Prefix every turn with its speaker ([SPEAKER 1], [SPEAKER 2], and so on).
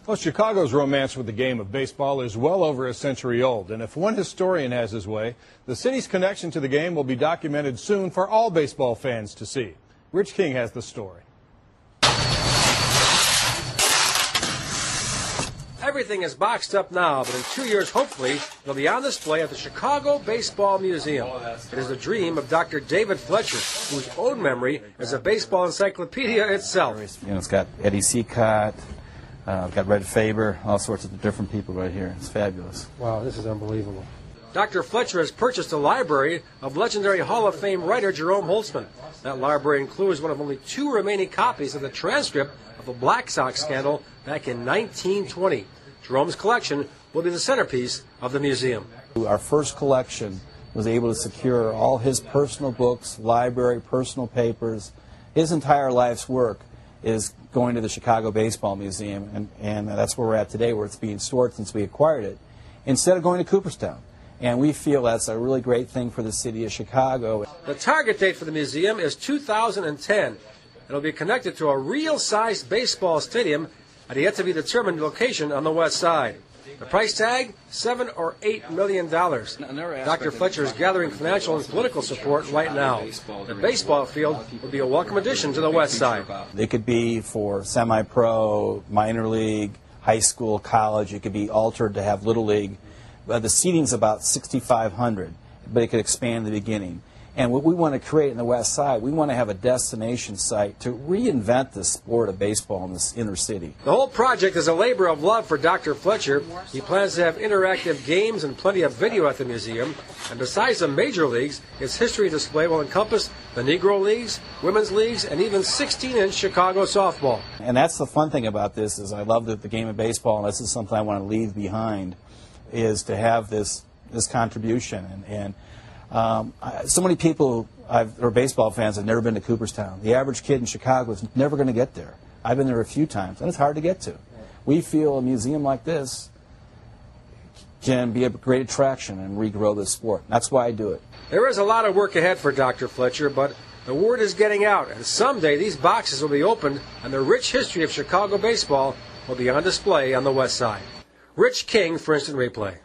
[SPEAKER 1] Well, Chicago's romance with the game of baseball is well over a century old, and if one historian has his way, the city's connection to the game will be documented soon for all baseball fans to see. Rich King has the story.
[SPEAKER 2] Everything is boxed up now, but in 2 years, hopefully, it'll be on display at the Chicago Baseball Museum. It is the dream of Dr. David Fletcher, whose own memory is a baseball encyclopedia itself.
[SPEAKER 3] You know, it's got Eddie Seacott, got Red Faber, all sorts of different people right here. It's fabulous.
[SPEAKER 2] Wow, this is unbelievable. Dr. Fletcher has purchased a library of legendary Hall of Fame writer Jerome Holtzman. That library includes one of only 2 remaining copies of the transcript of the Black Sox scandal back in 1920. Jerome's collection will be the centerpiece of the museum.
[SPEAKER 3] Our first collection was able to secure all his personal books, library, personal papers. His entire life's work is going to the Chicago Baseball Museum, and that's where we're at today, where it's being stored since we acquired it, instead of going to Cooperstown. And we feel that's a really great thing for the city of Chicago.
[SPEAKER 2] The target date for the museum is 2010. It'll be connected to a real-sized baseball stadium at a yet-to-be-determined location on the west side. The price tag, $7 or $8 million. Dr. Fletcher is gathering financial and political support right now. The baseball field will be a welcome addition to the west side.
[SPEAKER 3] It could be for semi-pro, minor league, high school, college. It could be altered to have little league. The seating's about 6,500, but it could expand in the beginning. And what we want to create in the west side, we want to have a destination site to reinvent the sport of baseball in this inner city.
[SPEAKER 2] The whole project is a labor of love for Dr. Fletcher. He plans to have interactive games and plenty of video at the museum. And besides the major leagues, its history display will encompass the Negro Leagues, Women's Leagues, and even 16-inch Chicago softball.
[SPEAKER 3] And that's the fun thing about this, is I love the game of baseball, and this is something I want to leave behind, is to have this contribution. And so many people or baseball fans have never been to Cooperstown. The average kid in Chicago is never going to get there. I've been there a few times, and it's hard to get to. We feel a museum like this can be a great attraction and regrow this sport. That's why I do it.
[SPEAKER 2] There is a lot of work ahead for Dr. Fletcher, but the word is getting out, and someday these boxes will be opened, and the rich history of Chicago baseball will be on display on the west side. Rich King for Instant Replay.